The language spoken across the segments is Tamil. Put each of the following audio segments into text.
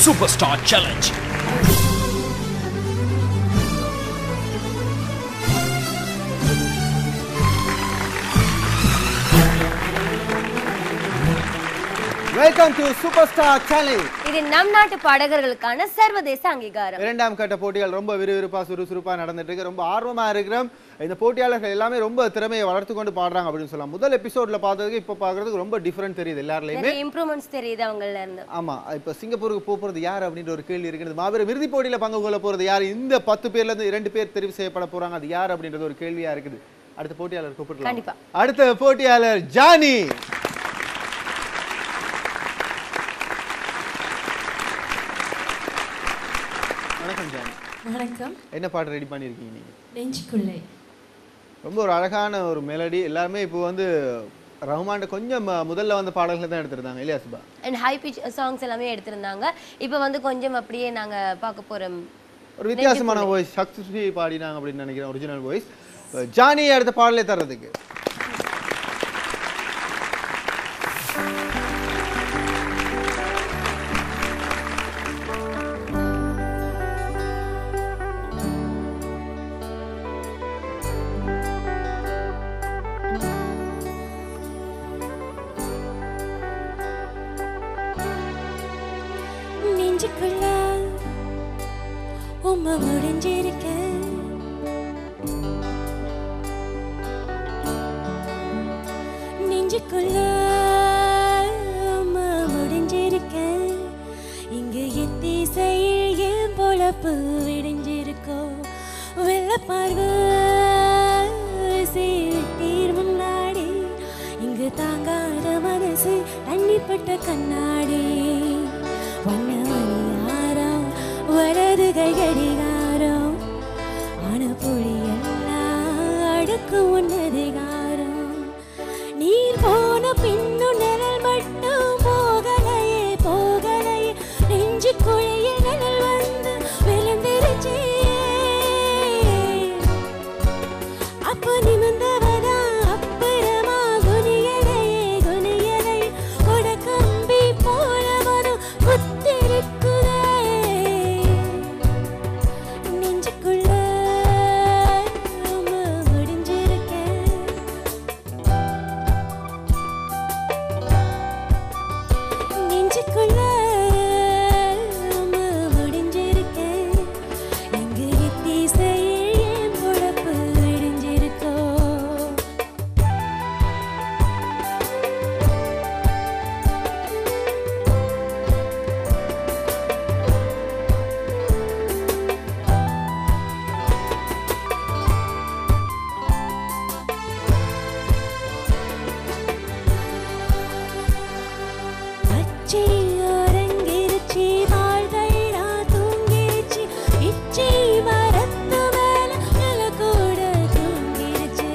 Superstar Challenge. Welcome to Superstar Challenge. இது நம் நாட்டு பாடகர்களுக்கான சர்வதேச அங்கீகாரம். இரண்டாம் கட்ட போட்டிகள் ரொம்ப விறுவிறுப்பா சுறுசுறுப்பா நடந்துட்டு இருக்கு. ரொம்ப ஆர்வமா இருக்கிறோம். இந்த போட்டியாளர்கள் எல்லாமே ரொம்ப திறமையை வளர்த்து கொண்டு பாடுறாங்க அப்படின்னு சொல்லலாம். முதல் எபிசோட்ல பார்த்ததுக்கு இப்போ பார்க்கிறதுக்கு ரொம்ப டிஃபரண்ட் தெரியுது எல்லாருலயுமே. இம்ப்ரூவ்மெண்ட்ஸ் தெரியுது அவங்கள இருந்து. ஆமா, இப்போ சிங்கப்பூருக்கு போறது யார் அப்படின்ற ஒரு கேள்வி இருக்குது. மாபெரும் இறுதிப் போட்டியில பங்கு கொள்ள போறது யார்? இந்த 10 பேர்ல இருந்து 2 பேர் தெரிவு செய்யப்பட போறாங்க. அது யார் அப்படின்றது ஒரு கேள்வியா இருக்குது. அடுத்த போட்டியாளர் கூப்பிடலாம். கண்டிப்பா. அடுத்த போட்டியாளர் ஜானி. வணக்கம். என்ன பாட்டு ரெடி பண்ணியிருக்கீங்க நீங்க? நெஞ்சுக்குள்ளே. ரொம்ப ஒரு அழகான ஒரு மெலடி. எல்லாமே இப்போ வந்து ரஹ்மான் கொஞ்சம் முதல்ல வந்து பாடல்கள் தான் எடுத்திருந்தாங்க இல்லையா Subha? And high pitch songs எல்லாமே எடுத்திருந்தாங்க. இப்போ வந்து கொஞ்சம் அப்படியே நாங்க பார்க்க போறோம். ஒரு வித்தியாசமான வாய்ஸ் சக்சஸ்ஃபுல்லி பாடினாங்க அப்படின்னு நினைக்கிறேன். ஒரிஜினல் வாய்ஸ் ஜானி அடுத்த பாடலே தர்றதுக்கு. நெஞ்சுக்குள்ள உம்மை முடிஞ்சிருக்க, நெஞ்சுக்குள்ள உம்மை முடிஞ்சிருக்க, இங்கு எத்திசையில் என் பொழப்பு விடிஞ்சிருக்கோ, வெள்ள பார்வை சீட்டீர் முன்னாடி, இங்கு தாங்காத மனசு தண்ணிப்பட்ட கண்ணாடி, வண்ணமணியாரம் வலது கைகடிகாரம், அணுபொழியெல்லாம் அடுக்கு உன்னதிகாரம், நீர் போன பின்னு நிழல் மட்டும் போகலையே போகலையே, நெஞ்சு குழியில் நிழல் வந்து விழுந்துருச்சே, அப்போ நிமிர்ந்தவதா அப்புறமா குனியலையே குனியலை, கொடக்கம்பி போல வரும் குத்திருக்குதே, நெஞ்சுக்குள்ள உம்மை முடிஞ்சிருக்க, நெஞ்சுக்குள்ள உம்மை முடிஞ்சிருக்க, இங்கு எத்திசையில் என் பொழப்பு விடிஞ்சிருக்கோ. பச்சை அரங்கிருச்சி வாழ்கைரா தூங்கிருச்சி, இச்சை மரத்து மேல நில கூட தூங்கிருச்சு,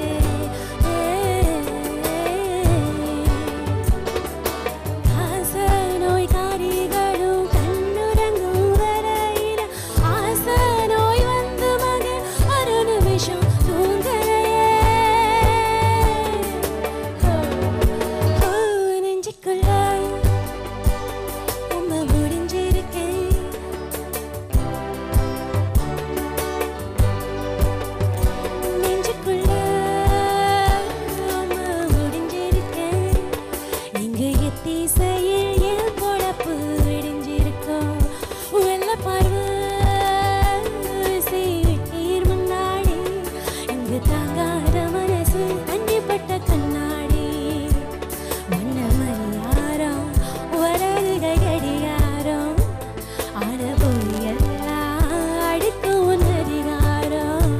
ஆச நோய் காரிகளும் கண்ணுறங்கும் வரையில, ஆச நோய் வந்து மக ஒரு நிமிஷம் தூங்கலையே, நெஞ்சுக்குள்ள உம்மை முடிஞ்சிருக்க, நெஞ்சுக்குள்ள உம்மை முடிஞ்சிருக்க, இங்கு எத்திசையில் என் பொழப்பு விடிஞ்சிருக்கோ, வெள்ள பார்வை சீட்டீர் முன்னாடி, இங்கு தாங்காத மனசு தண்ணிப்பட்ட கண்ணாடி, வண்ணமணியாரம் வலது கைகடிகாரம், அணுபொழியெல்லாம் அடுக்கு உன்னதிகாரம்,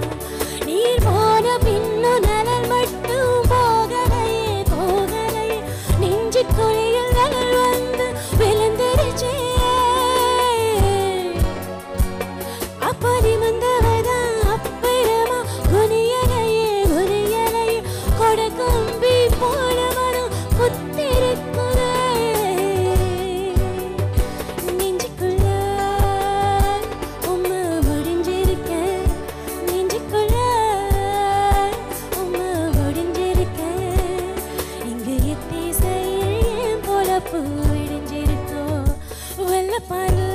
நீர் போன பின்னு நிழல் மட்டும் போகலையே போகலையே, நெஞ்சு குழியில் நிழல் வந்து விழுந்துருச்சே, அப்போ நிமிர்ந்தவதா அப்புறமா குனியலையே குனியலையே, கொடக்கம்பி போல வரும் குத்திருக்குதே, நெஞ்சுக்குள்ள உம்மை முடிஞ்சிருக்க, நெஞ்சுக்குள்ள உம்மை முடிஞ்சிருக்க, இங்கு எத்திசையில் என் பொழப்பு விடிஞ்சிருக்கோ, வெள்ள பார்வை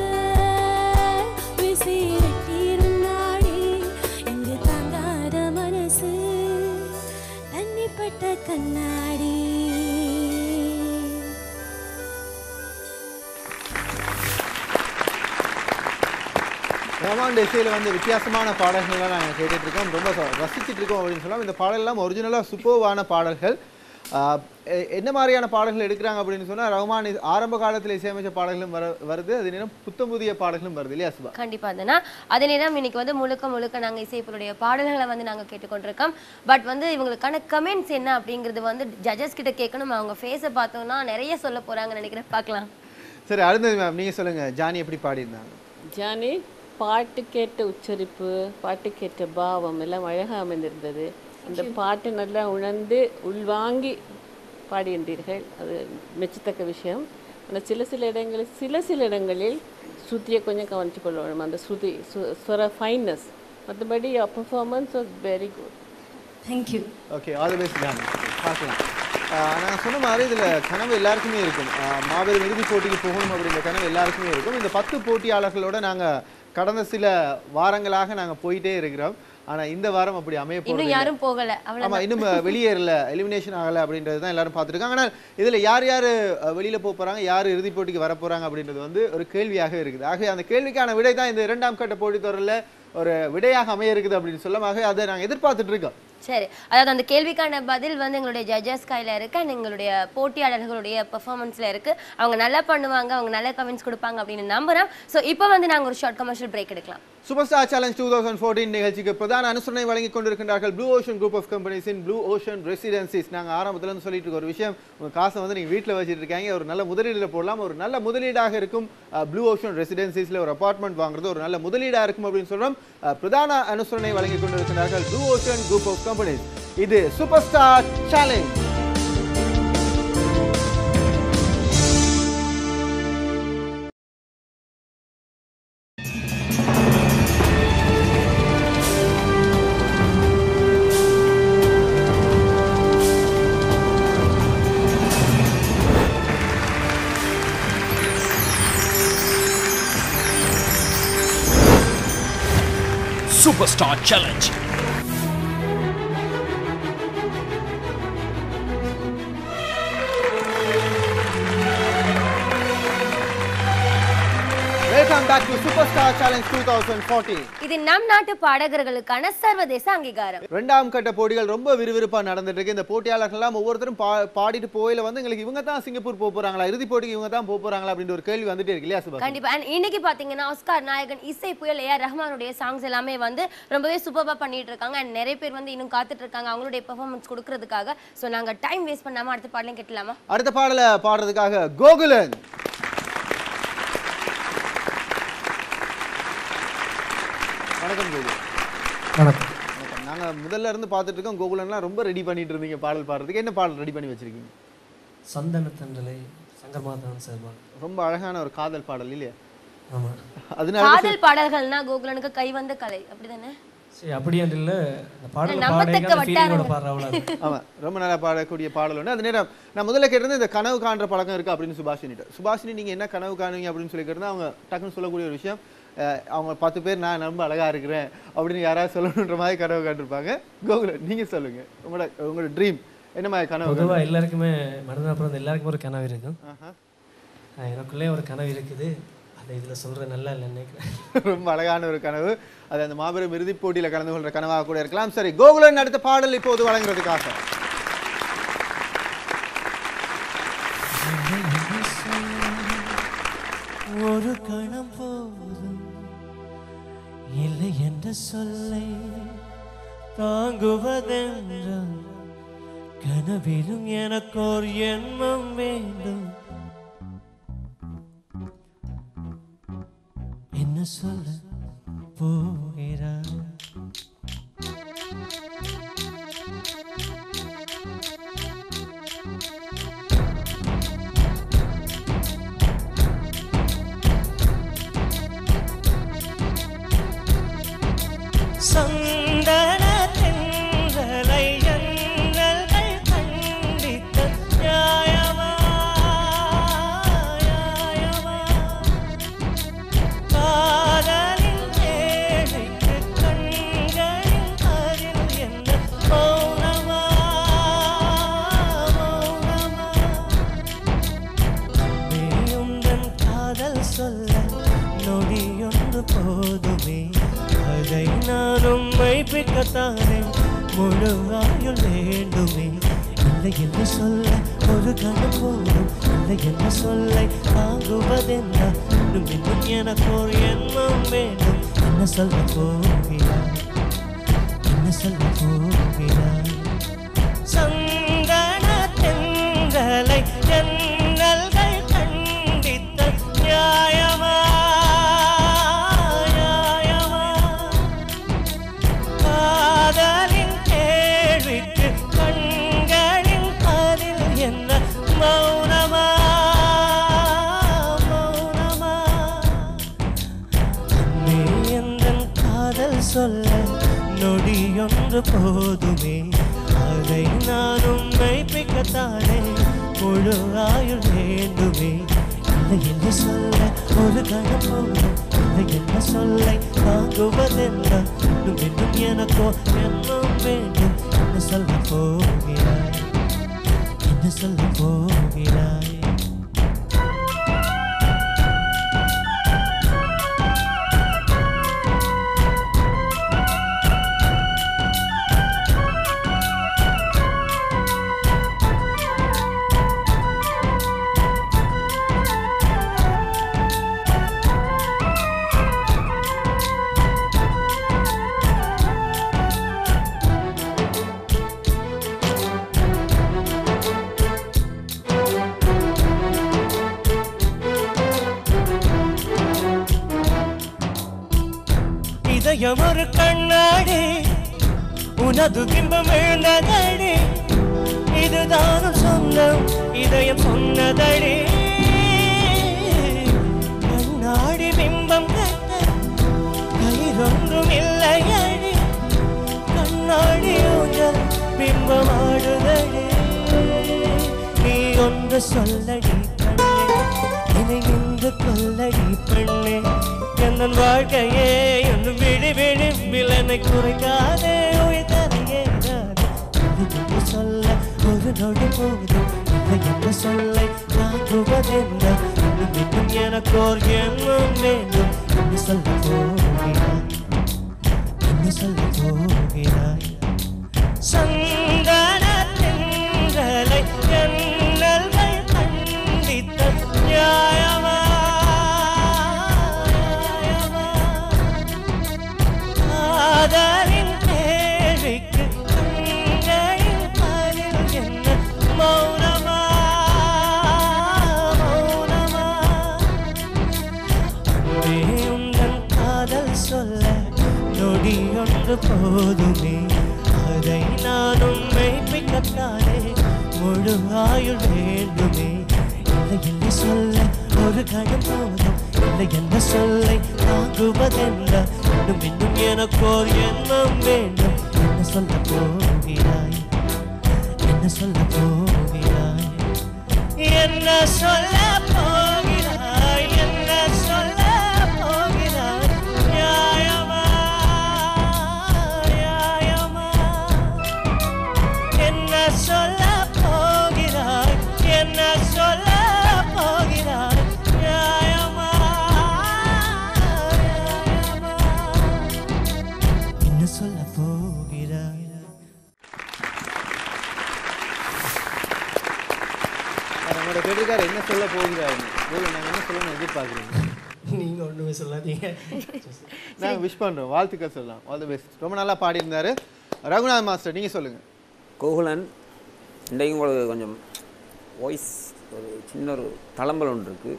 ரஹ்மான் இசையில் வந்து வித்தியாசமான பாடல்கள்லாம் நாங்கள் கேட்டுட்டு இருக்கோம், ரொம்ப ரசிச்சுட்டு இருக்கோம் அப்படின்னு சொல்லலாம். இந்த பாடல்லாம் ஒரிஜினலாக சூப்பர்வான பாடல்கள். என்ன மாதிரியான பாடல்கள் எடுக்கிறாங்க அப்படின்னு சொன்னால், ரஹ்மான் ஆரம்ப காலத்தில் இசையமைச்ச பாடல்களும் வருது, அதே நேரம் புத்தம் புதிய பாடல்களும் வருது இல்லையா சுபா? கண்டிப்பா அதுனா அதே நேரம் இன்னைக்கு வந்து முழுக்க நாங்க இசைப்புடைய பாடல்களை வந்து நாங்க கேட்டுக்கொண்டிருக்கோம். பட் வந்து இவங்களுக்கான கமெண்ட்ஸ் என்ன அப்படிங்கிறது வந்து ஜட்ஜஸ் கிட்ட கேட்கணும். அவங்க ஃபேஸை பார்த்தோம்னா நிறைய சொல்ல போறாங்கன்னு நினைக்கிறேன், பார்க்கலாம். சரி, அடுத்தது மேம் நீங்கள் சொல்லுங்கள், ஜானி எப்படி பாடியிருந்தாங்க? ஜானி பாட்டு கேட்ட உச்சரிப்பு, பாட்டு கேட்ட பாவம் எல்லாம் அழகாக அமைந்திருந்தது. அந்த பாட்டு நல்லா உணர்ந்து உள்வாங்கி பாடியிருந்தீர்கள், அது மெச்சத்தக்க விஷயம். ஆனால் சில இடங்களில் ஸ்ருதியை கொஞ்சம் கவனித்து கொள்ள வேணும், அந்த ஸ்ருதி ஸ்வர ஃபைன்னஸ். மற்றபடி performance was very good. Thank you. Okay, all the best Johnny. பார்க்கலாம். நான் சொன்ன மாதிரி இதில் கனவு எல்லாருக்குமே இருக்கும், மாபெரும் இறுதிப் போட்டிக்கு போகணும் அப்படின்ற கனவு எல்லாருக்குமே இருக்கும். இந்த 10 போட்டியாளர்களோட நாங்கள் கடந்த சில வாரங்களாக நாங்கள் போயிட்டே இருக்கிறோம். ஆனால் இந்த வாரம் அப்படி அமைய இன்னும் யாரும் போகல, ஆமாம், இன்னும் வெளியேறல, எலிமினேஷன் ஆகலை அப்படின்றது தான் எல்லாரும் பார்த்துருக்காங்க. ஆனால் இதில் யார் வெளியில் போக போகிறாங்க, யார் இறுதிப் போட்டிக்கு வர போகிறாங்க அப்படின்றது வந்து ஒரு கேள்வியாக இருக்குது. ஆகவே அந்த கேள்விக்கான விடை தான் இந்த 2ஆம் கட்ட போட்டித் தொடரில் ஒரு விடையாக அமைய இருக்குது அப்படின்னு சொல்லமாக அதை நாங்கள் எதிர்பார்த்துட்டு இருக்கோம். சரி, அதாவது அந்த கேள்விக்கான பதில் வந்து எங்களுடைய ஜட்ஜஸ் கையில் இருக்கு அண்ட் எங்களுடைய போட்டியாளர்களுடைய பெர்ஃபார்மன்ஸ்ல இருக்கு. அவங்க நல்லா பண்ணுவாங்க, அவங்க நல்ல கமெண்ட்ஸ் கொடுப்பாங்க அப்படின்னு நம்புறோம். ஸோ இப்போ வந்து நாங்கள் ஒரு ஷார்ட் கமர்ஷியல் பிரேக் எடுக்கலாம். சூப்பர் ஸ்டார் சேலஞ்ச் 2014 நிகழ்ச்சிக்கு பிரதான அனுசரணை வழங்கிக் கொண்டிருக்கின்றார்கள் ப்ளூ ஓஷன் குரூப் ஆஃப் கம்பெனிஸின் ப்ளூ ஓஷன் ரெசிடென்சிஸ். நாங்கள் ஆரம்பத்துலேருந்து சொல்லிட்டு இருக்க ஒரு விஷயம், உங்கள் காசை வந்து நீங்கள் வீட்டில் வச்சுட்டு இருக்காங்க, ஒரு நல்ல முதலீடில் போடலாம். ஒரு நல்ல முதலீடாக இருக்கும் ப்ளூ ஓஷன் ரெசிடென்சிஸில் ஒரு அபார்ட்மெண்ட் வாங்குறது ஒரு நல்ல முதலீடாக இருக்கும் அப்படின்னு சொல்கிறோம். பிரதான அனுசரணை வழங்கிக் கொண்டிருக்கிறார்கள் Blue Ocean Group of Companies. இது Super Star Challenge. Superstar Challenge. Welcome back to Superstar Challenge 2014. இது நம் நாட்டு பாடகர்களுக்கான சர்வதேச அங்கீகாரம். 2ஆம் கட்ட போட்டிகள் ரொம்ப விறுவிறுப்பாக நடந்துட்டு இருக்கு. இந்த போட்டியாளர்கள்லாம் ஒவ்வொருத்தரும் பாடிட்டு போயில வந்து எங்களுக்கு இவங்க தான் சிங்கப்பூர் போக போறாங்களா, இறுதிப் போட்டிக்கு இவங்க தான் போக போறாங்களா அப்படின்ற ஒரு கேள்வி வந்துட்டே இருக்கு இல்லையா சுபா? கண்டிப்பா. அண்ட் இன்னைக்கு பாத்தீங்கன்னா ஆஸ்கார் நாயகன் இசை புயல் ஏஆர் ரஹ்மானுடைய சாங்ஸ் எல்லாமே வந்து ரொம்பவே சூப்பரா பண்ணிட்டு இருக்காங்க. அண்ட் நிறைய பேர் வந்து இன்னும் காத்துட்டு இருக்காங்க அவங்களுடைய பெர்ஃபார்மன்ஸ் கொடுக்கறதுக்காக. ஸோ நாங்க டைம் வேஸ்ட் பண்ணாம அடுத்த பாடலையும் கேட்கலாமா? அடுத்த பாடலை பாடுறதுக்காக கோகுலன். வணக்கம் கோகுலன். வணக்கம். நாங்கள் முதல்ல இருந்து பார்த்துட்டு இருக்கோம், கோகுலன்லாம் ரொம்ப ரெடி பண்ணிட்டு இருந்தீங்க பாடல் பாடுறதுக்கு. என்ன பாடல் ரெடி பண்ணி வச்சிருக்கீங்க? சந்தன தண்டலை சங்கர் மாதவன் சார். ரொம்ப அழகான ஒரு காதல் பாடல் இல்லையா? ஆமாம். அதனால காதல் பாடல்கள்னா கோகுலனுக்கு கை வந்த கலை அப்படிதானே? சரி, அப்படியே இல்லை, இந்த பாடல் நம்பத்தக்க பாடலோட பாடுறவளா. ஆமாம், ரொம்ப நல்லா பாடக்கூடிய பாடல் ஒன்று. அது நேரம் நான் முதல்ல கேட்டிருந்தேன், இந்த கனவு காண்ற பழக்கம் இருக்குது அப்படின்னு சுபாஷினி நீங்கள் என்ன கனவு காணுவீங்க அப்படின்னு சொல்லி கேட்டிருந்தா அவங்க டக்குன்னு சொல்லக்கூடிய ஒரு விஷயம், அவங்க 10 பேர் நான் ரொம்ப அழகாக இருக்கிறேன் அப்படின்னு யாராவது சொல்லணுன்ற மாதிரி கனவு காண்டிருப்பாங்க. கோகுலன் நீங்கள் சொல்லுங்கள், உங்களோட ட்ரீம் என்ன மாதிரி கனவு? பொதுவாக எல்லாருக்குமே மனிதனாக பிறந்த எல்லாருக்குமே ஒரு கனவு இருக்கும். எனக்குள்ளே ஒரு கனவு இருக்குது, அதை இதில் சொல்கிறேன் நல்லா இல்லை நினைக்கிறேன். ரொம்ப அழகான ஒரு கனவு, அது அந்த மாபெரும் இறுதிப் போட்டியில் கலந்து கொள்கிற கனவாக கூட இருக்கலாம். சரி, கோகுலன் அடுத்த பாடல் இப்போது வழங்குறதுக்காக ஒரு கணம் போதும் இல்லை என்ற சொல்லை தாங்குவதென்றால் கனவிலும் எனக்கோர் எண்ணம் வேண்டும். என்ன சொல்ல போகிறாய்? சந்தன தென்றலை ஜன்னல்கள் கண்டித்த நியாயமா நியாயமா? காதலின் ஏழை போதுமே அதை நானும் மெய்ப்பிக்கத்தானே முழு ஆயுள் வேண்டுமே இல்லை என்று சொல்ல ஒரு கணம் போதும் இல்லை என்று சொல்லை தாங்குவதென்ன இன்னும் இன்னும் எனக்கு ஒரு எண்ணம் வேண்டும் என்ன சொல்ல போகிறாய் என்ன சொல்ல போகிறாய் சந்தன தென்றலை ஜன்னல்கள் கண்டித்த நியாயமா நியாயமா காதலின் கேள்விக்கு கண்களின் பதில் என்ன மௌனமா மௌனமா அன்னே எந்தன் காதல் சொல்ல நொடியொன்று போதுமே அதை நானும் மெய்ப்பிக்கத்தானே முழு ஆயுள் வேண்டுமே இல்லை என்று சொல்ல ஒரு கணம் போதும் இல்லை என்ன சொல்லை தாங்குவதென்ன இன்னும் இன்னும் எனக்கோ எண்ணம் வேண்டும் என்ன சொல்ல போகிறாய் என்ன சொல்ல போகிறாய் இதயம் ஒரு கண்ணாடி உனது பிம்பம் எழுந்ததடி இதுதானும் சொந்தம் இதயம் சொன்னதடி கண்ணாடி பிம்பம் கட்ட கயிறொன்றும் இல்லையடி கண்ணாடி ஊஞ்சல் பிம்பம் ஆடுதடி நீ ஒன்று சொல்லடி கண்ணே என்னை நின்று கொல்லடி பெண்ணே என் வாழ்க்கையே என்று விழி விழி விலனை குறைக்காதே உயிர்த்தரையே என்று சொல்ல ஒரு நொடி போதும் இல்லை என்று சொல்லை தாக்குவதென்ன இன்னும் இன்னும் எனக்கோர் எண்ணம் வேண்டும் என்ன சொல்ல போகிறாய் என்ன சொல்ல போகிறாய் சந்தன தென்றலை ஜன்னல்கள் கண்டித்த நியாயமா காதலின் கேள்விக்கு கண்களின் பதில் என்ன மௌனமா மௌனமா அன்பே உந்தன் காதல் சொல்ல நொடியொன்று போதுமே அதை நானும் மெய்ப்பிக்கத்தானே முழு ஆயுள் வேண்டுமே இல்லை என்று சொல்ல ஒரு கணம் போதும் இல்லை என்ன சொல்லை தாங்குவதென்ன இன்னும் இன்னும் எனக்கோர் எண்ணம் வேண்டும் என்ன சொல்ல போகிறாய் என்ன சொல்ல போகிறாய் என்ன சொல்ல போகிறாய் என்ன சொல்ல போகிறாய் நியாயமா நியாயமா என்ன சொல்ல போகிறாய் என்ன சொல்ல போகிறாய் நியாயமா நியாயமா என்ன சொல்ல போகிறாய் நம்மளோட கேட்டிருக்காரு என்ன சொல்ல போகிறாருன்னு நாங்கள் என்ன சொல்லணும்னு எதிர்பார்க்குறீங்க நீங்கள் ஒன்றுமே சொல்லாதீங்க நாங்கள் விஷ் பண்ணுறோம் வாழ்த்துக்கள் சொல்லலாம் ஆல் தி பெஸ்ட் ரொம்ப நல்லா பாடியிருந்தாரு ரகுநாத் மாஸ்டர் நீங்கள் சொல்லுங்கள் கோகுலன் இன்றைக்கு உங்களுக்கு கொஞ்சம் வாய்ஸ் ஒரு சின்ன ஒரு தளம்பல் ஒன்று இருக்குது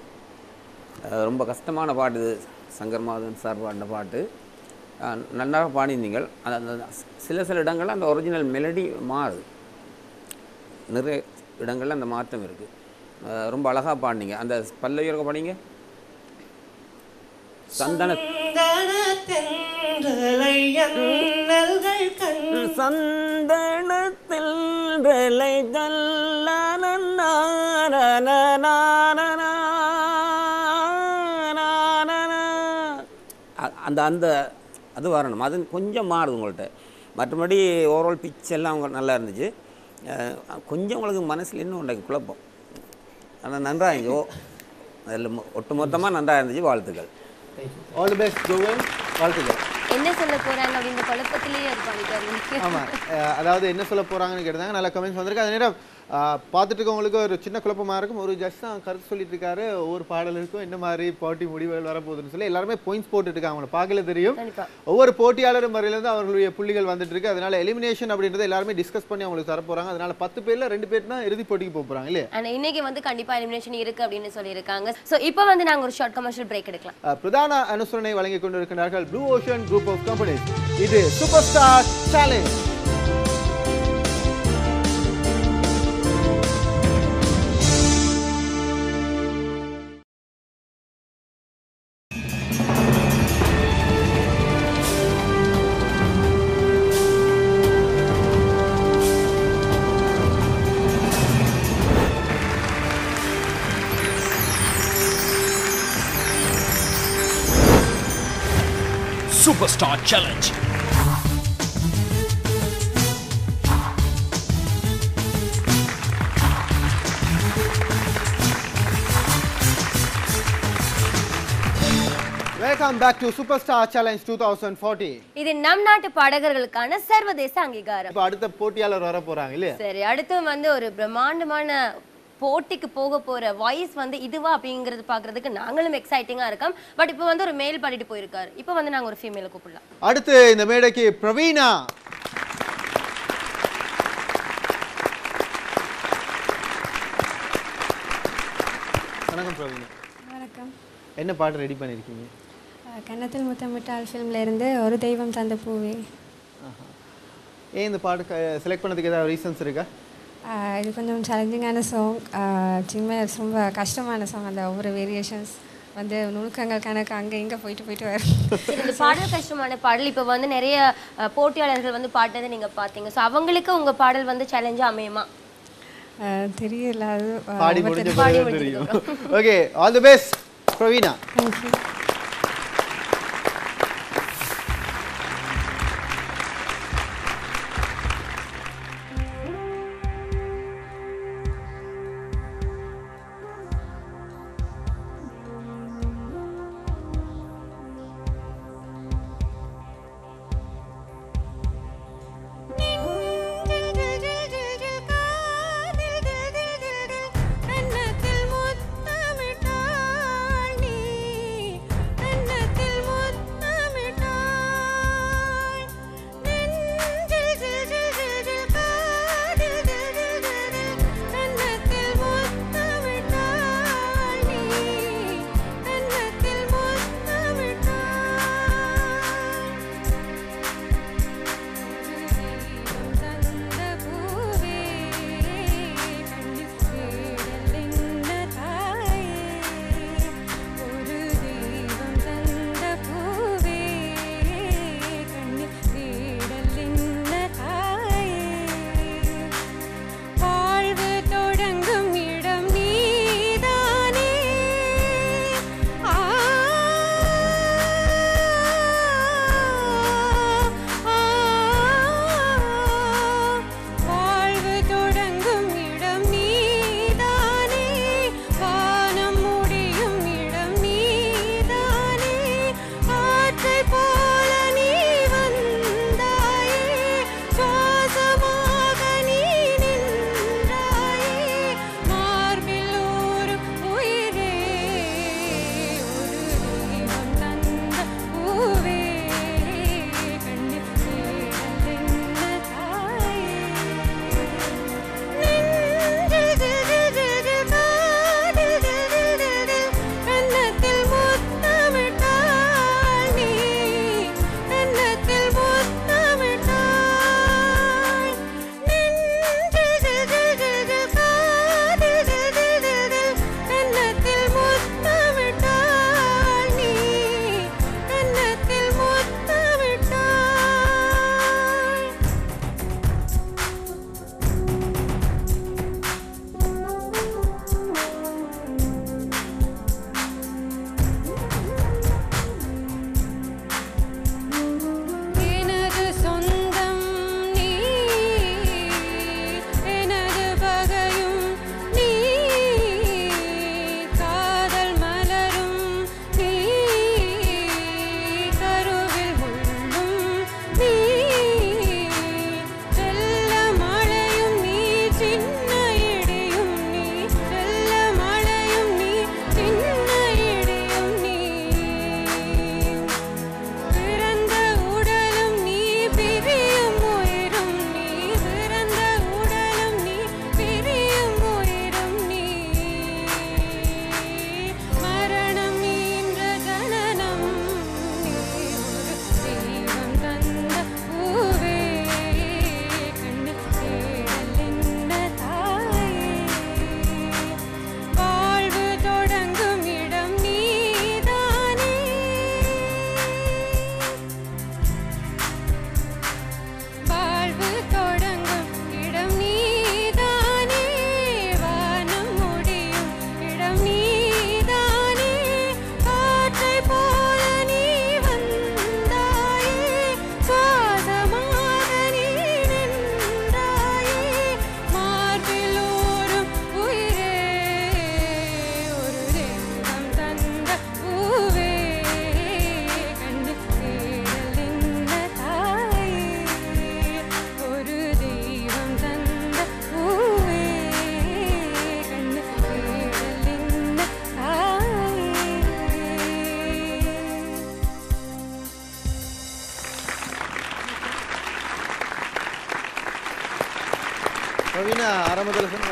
ரொம்ப கஷ்டமான பாட்டு இது சங்கர் மாதவன் சார் பாடின பாட்டு நன்றாக பாடினீங்கள் அந்த சில இடங்களில் அந்த ஒரிஜினல் மெலடி மாறுது நிறைய இடங்களில் அந்த மாற்றம் இருக்குது ரொம்ப அழகாக பாடினீங்க அந்த பல்லவியோட பாடிங்க சந்தன சந்தனத்தில் அந்த அந்த அது வரணும் அது கொஞ்சம் மாறுது உங்கள்கிட்ட மற்றபடி ஓவரால் பிச் எல்லாம் அவங்க நல்லா இருந்துச்சு கொஞ்சம் உங்களுக்கு மனசில் இன்னும் உண்டாக்கி குழப்பம் ஆனால் நன்றாக இருந்துச்சு அதில் ஒட்டு மொத்தமாக நன்றாக இருந்துச்சு வாழ்த்துக்கள் ஆல் தி பெஸ்ட் கோவன் வாழ்த்துக்கள். என்ன சொல்ல போறாங்க அப்படின்ற குழப்பத்திலேயே அது பாடிட்டாரு. ஆமா அதாவது என்ன சொல்ல போறாங்கன்னு கேட்டாங்க. நல்ல கமெண்ட்ஸ் வந்திருக்கு. அதே நேரம் பார்த்துட்டு இருக்கவங்களுக்கு ஒரு சின்ன குழப்பமா இருக்கும். ஒரு ஜட்ஜ் தான் கருத்து சொல்லிட்டு இருக்காரு. ஒவ்வொரு பாடலுக்கும் என்ன மாதிரி போட்டி முடிவுகள் வரப்போகுதுன்னு சொல்லி எல்லாருமே பாயிண்ட்ஸ் போட்டுட்டு இருக்காங்க. அவங்களை பார்க்கல தெரியும். ஒவ்வொரு போட்டியாளரும் வரையிலிருந்து அவர்களுடைய புள்ளிகள் வந்துட்டு இருக்கு. அதனால எலிமினேஷன் அப்படின்றத எல்லாருமே டிஸ்கஸ் பண்ணி அவங்களுக்கு தர போறாங்க. அதனால 10 பேர்ல 2 பேர் தான் இறுதி போட்டிக்கு போக போறாங்க இல்லையா? ஆனா இன்னைக்கு வந்து கண்டிப்பா எலிமினேஷன் இருக்கு அப்படின்னு சொல்லியிருக்காங்க. சோ இப்போ வந்து நாங்க ஒரு ஷார்ட் கமர்ஷியல் பிரேக் எடுக்கலாம். பிரதான அனுசரணை வழங்கிக் கொண்டிருக்கிறார்கள் Blue Ocean Group of Companies. இது Super Star Challenge. Superstar Challenge. Welcome back to Superstar Challenge 2014. இது நம் நாட்டு பாடகர்களுக்கான சர்வதேச அங்கீகாரம். இப்போ அடுத்த போட்டியாளர் வர போறாங்க இல்லையா? சரி, அடுத்து வந்து ஒரு பிரம்மாண்டமான போட்டிக்கு போக போற வாய்ஸ் வந்து இதுவா அப்படிங்கறது பாக்குறதுக்கு நாங்களும் எக்ஸைட்டிங்கா இருக்கோம். பட் இப்போ வந்து ஒரு மேல் பாடிட்டு போயிருக்காரு. இப்போ வந்து நாங்க ஒரு ஃபீமேல கூப்பிடலாம். அடுத்து இந்த மேடைக்கு பிரவீனா. வணக்கம் பிரவீனா. வணக்கம். என்ன பாட்டு ரெடி பண்ணிருக்கீங்க? கன்னத்தில் முத்தமிட்டால் ஃபிலிம்ல இருந்து ஒரு தெய்வம் தந்த பூவே. ஏன் இந்த பாட்டு செலக்ட் பண்ணதுக்கு ஏதாவது ரீசன்ஸ் இருக்கா? இது கொஞ்சம் சேலஞ்சிங்கான சாங். சின்ன ரொம்ப கஷ்டமான சாங். அந்த ஒவ்வொரு வேரியேஷன்ஸ் வந்து நுணுக்கங்கள் கணக்கு அங்கே இங்கே போயிட்டு வரும். இந்த பாடல் கஷ்டமான பாடல் இப்போ வந்து நிறைய போட்டியாளர்கள் வந்து பாட்டதை நீங்கள் பார்த்தீங்க. ஸோ அவங்களுக்கு உங்கள் பாடல் வந்து சேலஞ்சாக அமையுமா? தெரியல, அது பாடி முடிஞ்சு தெரியும். Okay, all the best Praveena. Thank you. கன்னத்தில் முத்தமிட்டால் நீ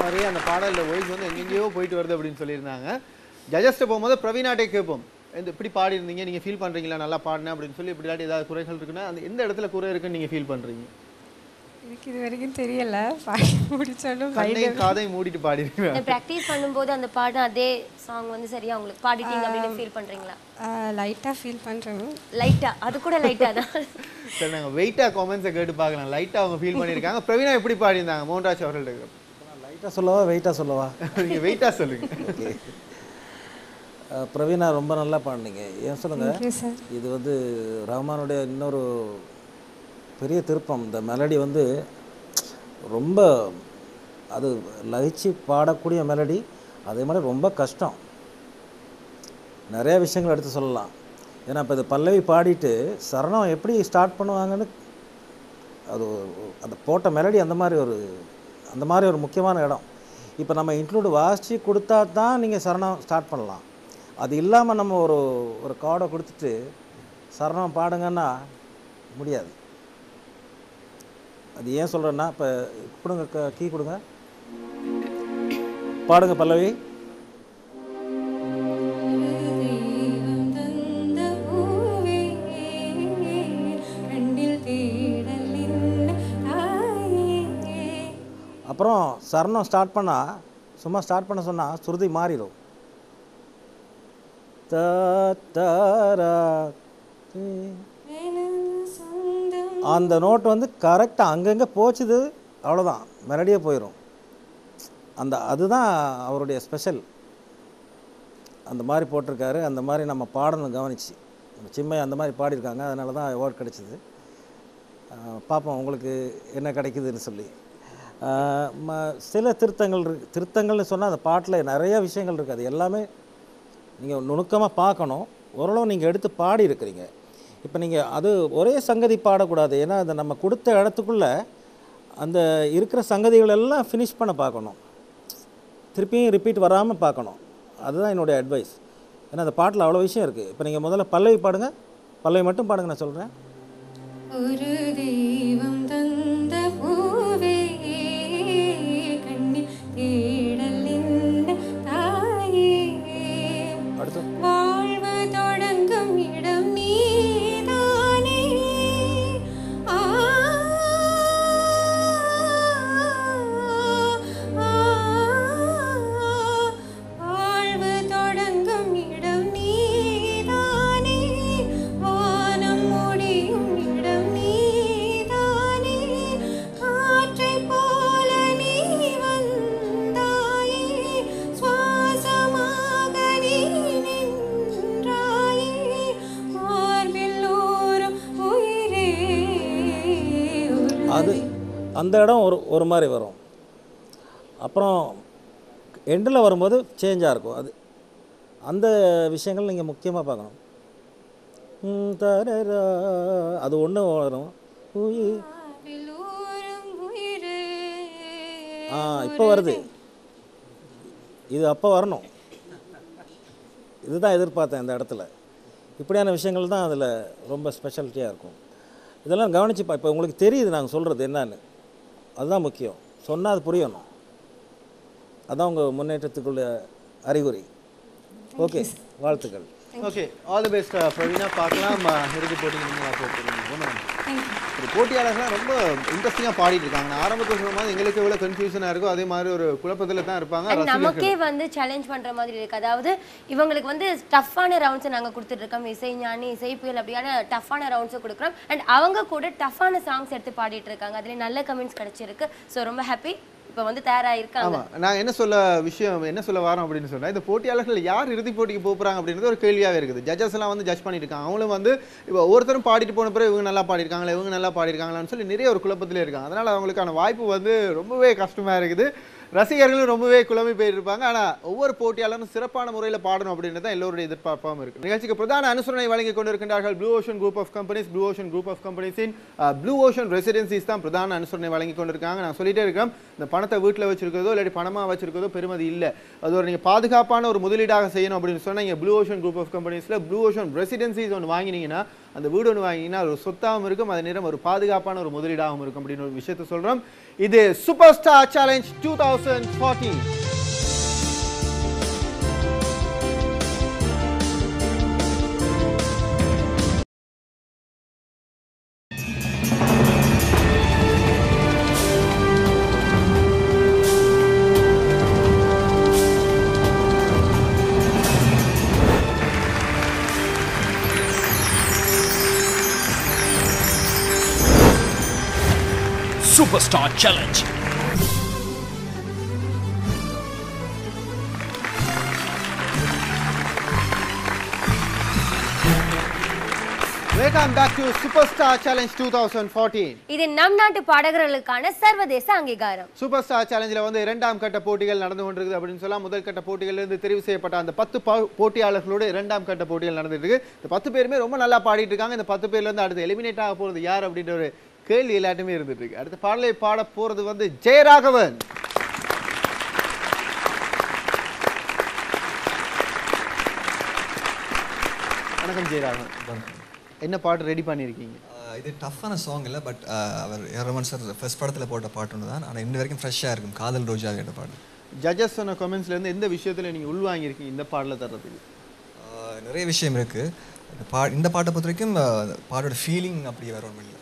மாதிரியே அந்த பாடலோட வாய்ஸ் வந்து எங்கெங்கேயோ போயிட்டு வருது அப்படின்னு சொல்லியிருந்தாங்க. ஜட்ஜஸ்ட்டு போகும்போது பிரவீனாட்டே கேட்போம், இப்படி பாடிருந்தீங்க, நீங்கள் ஃபீல் பண்ணுறீங்களா நல்லா பாடினேன் அப்படின்னு சொல்லி, இப்படி இல்லாட்டி ஏதாவது குறைகள் இருக்குன்னா அந்த எந்த இடத்துல குறை இருக்குன்னு நீங்கள் ஃபீல் பண்ணுறீங்க? எனக்கு இது வரைக்கும் தெரியல, பாடி முடிச்சாலும் காதை மூடிட்டு பாடிருக்கீங்க. ப்ராக்டிஸ் பண்ணும்போது அந்த பாடம் அதே சாங் வந்து சரியா உங்களுக்கு பாடிட்டீங்க அப்படின்னு ஃபீல் பண்றீங்களா? லைட்டாக ஃபீல் பண்ணுறேன். லைட்டா? அது கூட லைட்டா தான். சரி, நாங்கள் வெயிட்டாக காமெண்ட்ஸை கேட்டு பார்க்கலாம். லைட்டாக அவங்க ஃபீல் பண்ணியிருக்காங்க. பிரவீனா எப்படி பாடியிருந்தாங்க மோகன்ராஜ் அவர்கள்ட்ட? லைட்டாக சொல்லவா வெயிட்டாக சொல்லவா? நீங்கள் வெயிட்டாக சொல்லுங்க. ஓகே, பிரவீனா ரொம்ப நல்லா பாடினீங்க. ஏன் சொல்லுங்கள், இது வந்து ரஹ்மானுடைய இன்னொரு பெரிய திருப்பம். இந்த மெலடி வந்து ரொம்ப அது லயிச்சு பாடக்கூடிய மெலடி, அதே மாதிரி ரொம்ப கஷ்டம். நிறைய விஷயங்கள் எடுத்து சொல்லலாம். ஏன்னா இப்போ இது பல்லவி பாடிட்டு சரணம் எப்படி ஸ்டார்ட் பண்ணுவாங்கன்னு அது அந்த போட்ட மெலடி அந்த மாதிரி ஒரு முக்கியமான இடம். இப்போ நம்ம இன்க்ளூடு வாசித்து கொடுத்தா தான் நீங்கள் சரணம் ஸ்டார்ட் பண்ணலாம். அது இல்லாமல் நம்ம ஒரு கார்டை கொடுத்துட்டு சரணம் பாடுங்கன்னா முடியாது. அது ஏன் சொல்கிறேன்னா, இப்போ கொடுங்க, கீ கொடுங்க, பாடுங்க பல்லவி. அப்புறம் சரணம் ஸ்டார்ட் பண்ணால், சும்மா ஸ்டார்ட் பண்ண சொன்னால் சுருதி மாறிடும். அந்த நோட் வந்து கரெக்டாக அங்கங்கே போச்சுது, அவ்வளோதான், மெலடியே போயிடும். அதுதான் அவருடைய ஸ்பெஷல். அந்த மாதிரி போட்டிருக்காரு. அந்த மாதிரி நம்ம பாடணும் கவனிச்சு. சிம்மை அந்த மாதிரி பாடியிருக்காங்க, அதனால தான் அவார்ட் கிடச்சிது. பார்ப்போம் உங்களுக்கு என்ன கிடைக்குதுன்னு சொல்லி. சில திருத்தங்கள்னு சொன்னால் அந்த பாட்டில் நிறைய விஷயங்கள் இருக்குது. அது எல்லாமே நீங்கள் நுணுக்கமாக பார்க்கணும். ஓரளவு நீங்கள் எடுத்து பாடி இருக்கிறீங்க. இப்போ நீங்கள் அது ஒரே சங்கதி பாடக்கூடாது. ஏன்னா அந்த நம்ம கொடுத்த இடத்துக்குள்ளே அந்த இருக்கிற சங்கதிகள் எல்லாம் ஃபினிஷ் பண்ண பார்க்கணும். திருப்பியும் ரிப்பீட் வராமல் பார்க்கணும். அதுதான் என்னுடைய அட்வைஸ். ஏன்னா அந்த பாட்டில் அவ்வளோ விஷயம் இருக்குது. இப்போ நீங்கள் முதல்ல பல்லவி பாடுங்க, பல்லவி மட்டும் பாடுங்க, நான் சொல்கிறேன். ஒரு தெய்வம் தந்த பூவே கண்ணில் தேடல் என்ன தாயே, அடுத்து வாழ்வு தொடங்கும் இடம் நீதானே, வாழ்வு தொடங்கும் இடம் நீதானே, வானம் முடியும் இடம் நீதானே, காற்றை போல நீ வந்தாயே, சுவாசமாக நீ நின்றாயே, மார்பில் ஊறும் உயிரே. அது அந்த இடம் ஒரு மாதிரி வரும். அப்புறம் எண்டில் வரும்போது சேஞ்சாக இருக்கும். அந்த விஷயங்கள் நீங்கள் முக்கியமாக பார்க்கணும். தரரா அது ஒன்று வரும். மார்பில் ஊறும் உயிரே. இப்போ வருது. இது அப்போ வரணும். இதுதான் எதிர்பார்த்தேன் இந்த இடத்துல. இப்படியான விஷயங்கள் தான் அதில் ரொம்ப ஸ்பெஷாலிட்டியாக இருக்கும். இதெல்லாம் கவனிச்சுப்பா. இப்போ உங்களுக்கு தெரியுது நாங்கள் சொல்கிறது என்னன்னு, அதுதான் முக்கியம். சொன்னால் அது புரியணும். அதான் உங்கள் முன்னேற்றத்துக்குள்ள அறிகுறி. ஓகே, வாழ்த்துக்கள். Okay, all the best Praveena. பார்க்கலாம் இறுதி போட்டி நீங்கள் போட்டியாளர்கள்லாம் ரொம்ப இன்ட்ரெஸ்டிங்காக பாடிட்டு இருக்காங்க. நான் ஆரம்பத்தில் சொல்லும்போது எங்களுக்கு எவ்வளோ கன்ஃபியூஷனாக இருக்கோ அதே மாதிரி ஒரு குழப்பத்தில் தான் இருப்பாங்க. நமக்கே வந்து சேலஞ்ச் பண்ற மாதிரி இருக்கு. அதாவது இவங்களுக்கு வந்து டஃப்பான ரவுண்ட்ஸை நாங்கள் கொடுத்துட்டு இருக்கோம். இசை ஞானி, இசை புயல் அப்படியான டஃப்பான ரவுண்ட்ஸை கொடுக்குறோம். அண்ட் அவங்க கூட டஃப்பான சாங்ஸ் எடுத்து பாடிட்டு இருக்காங்க. அதுல நல்ல கமெண்ட்ஸ் கிடைச்சிருக்கு. ஸோ ரொம்ப ஹாப்பி. இப்போ வந்து தயாராகிருக்காங்க. நான் என்ன சொல்ல வரோம் அப்படின்னு சொன்னால், இந்த போட்டியாளர்கள் யார் இறுதி போட்டிக்கு போகிறாங்க அப்படின்றது ஒரு கேள்வியாகவே இருக்குது. ஜட்ஜஸ் எல்லாம் வந்து ஜட்ஜ் பண்ணிட்டு இருக்காங்க. அவங்களும் வந்து இப்போ ஒருத்தரும் பாடிட்டு போன பிறகு இவங்க நல்லா பாடிருக்காங்களா, இவங்க நல்லா பாடிருக்காங்களான்னு சொல்லி நிறைய ஒரு குழப்பத்திலே இருக்காங்க. அதனால் அவங்களுக்கான வாய்ப்பு வந்து ரொம்பவே கஷ்டமாக இருக்குது. ரசிகர்களும் ரொம்பவே குழம்பி போயிருப்பாங்க. ஆனால் ஒவ்வொரு போட்டியாளரும் சிறப்பான முறையில் பாடணும் அப்படின்றது தான் எல்லோருடைய எதிர்பார்ப்பாகவும் இருக்குது. நிகழ்ச்சிக்கு பிரதான அனுசரணை வழங்கி கொண்டிருக்கின்றார்கள் Blue Ocean Group of Companies. Blue Ocean Group of கம்பெனிஸின் ப்ளூ ஓஷன் ரெசிடென்சிஸ் தான் பிரதான அனுசரணை வழங்கி கொண்டிருக்காங்க. நான் சொல்லிட்டே இருக்கேன், இந்த பணத்தை வீட்டில் வச்சிருக்கிறதோ இல்லாட்டி பணமாக வச்சிருக்கிறதோ பெருமதி இல்லை. அது ஒரு நீங்கள் பாதுகாப்பான ஒரு முதலீடாக செய்யணும் அப்படின்னு சொன்னால், நீங்கள் ப்ளூ ஓஷன் குரூப் ஆஃப் கம்பெனிஸில் ப்ளூ ஓஷன் ரெசிடென்சிஸ் ஒன்று வாங்கினீங்கன்னா அந்த வீடு ஒன்று வாங்கினா ஒரு சொத்தாகவும் இருக்கும், அதே நேரம் ஒரு பாதுகாப்பான ஒரு முதலீடாகவும் இருக்கும் அப்படின்னு ஒரு விஷயத்தை சொல்கிறோம். இது Super Star Challenge 2014. Superstar Challenge. Welcome back to Superstar Challenge 2014. இது நம் நாட்டு பாடகர்களுக்கான சர்வதேச அங்கீகாரம். சூப்பர் ஸ்டார் சேலஞ்சில் வந்து இரண்டாம் கட்ட போட்டிகள் நடந்து கொண்டிருக்குது அப்படின்னு சொல்லலாம். முதல் கட்ட போட்டிகளிலிருந்து தெரிவு செய்யப்பட்ட அந்த 10 போட்டியாளர்களோட இரண்டாம் கட்ட போட்டிகள் நடந்துட்டு இருக்கு. இந்த 10 பேருமே ரொம்ப நல்லா பாடிட்டு இருக்காங்க. இந்த 10 பேர்ல இருந்து அடுத்து எலிமினேட் ஆக போறது யார் அப்படின்ற ஒரு கேள்வி எல்லாட்டுமே இருந்துட்டு இருக்கு. அடுத்த பாடலை பாட போறது வந்து ஜெயராகவன். வணக்கம் ஜெயராகவன். என்ன பாட்டு ரெடி பண்ணியிருக்கீங்க? இது டஃப்பான சாங் இல்லை, பட் அவர் ரமன் சார் ஃபர்ஸ்ட் படத்தில் போட்ட பாட்டு ஒன்று தான். ஆனால் இன்ன வரைக்கும் ஃப்ரெஷ்ஷாக இருக்கும். காதல் ரோஜா கேட்ட பாட்டு. ஜட்ஜஸ் சொன்ன கமெண்ட்ஸ்லேருந்து எந்த விஷயத்தில் நீங்கள் உள்வாங்கியிருக்கீங்க இந்த பாடலில் தர்றதுக்கு? நிறைய விஷயம் இருக்குது. இந்த பாட்டை பொறுத்த வரைக்கும் பாட்டோட ஃபீலிங் அப்படியே வேற ஒன்றும் இல்லை.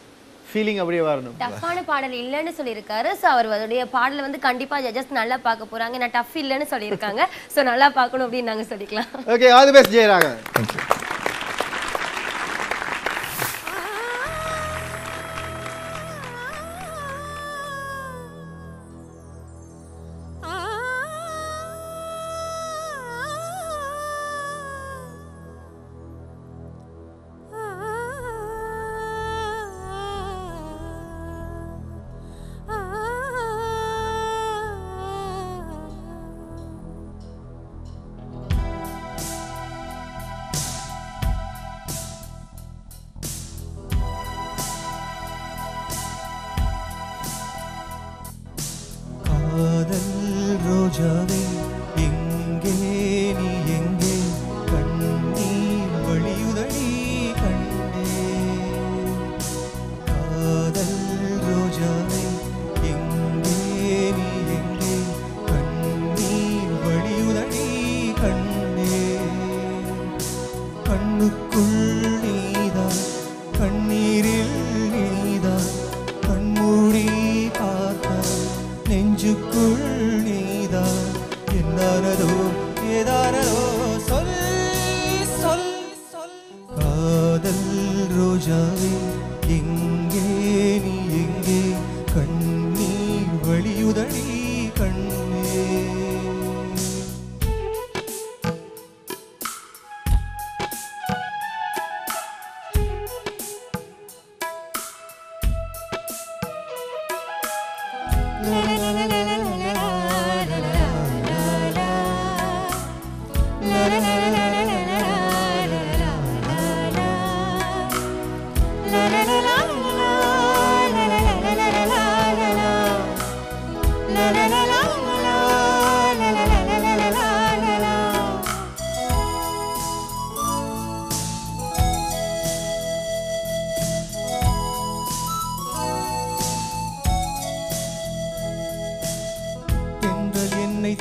ஃபீலிங் அப்படியே வரணும். டஃப்பான பாடல் இல்லைன்னு சொல்லியிருக்காரு. ஸோ அவர் அதோடைய பாடலை வந்து கண்டிப்பாக ஜட்ஜஸ் நல்லா பார்க்க போகிறாங்க. நான் டஃப் இல்லைன்னு சொல்லியிருக்காங்க. ஸோ நல்லா பார்க்கணும் அப்படின்னு நாங்கள் சொல்லிக்கலாம். Okay, all the best Jayaraghavan. Thank you. ரோஜாவே எங்கே நீ எங்கே கண்ணீர் வழியுதடி கண்டே காதல் ரோஜாவே எங்கே நீ எங்கே கண்ணீர் வழியுதடி கண்டே கண்ணுக்குள் நீதான் கண்ணீரில் நீதான் கண்மூடி பார்த்தால் நெஞ்சுக்குள் நீதான் என்னானதோ ஏதானதோ சொல் சொல் சொல் காதல் ரோஜாவே எங்கே நீ எங்கே கண்ணீர் வழியுதடி கண்ணே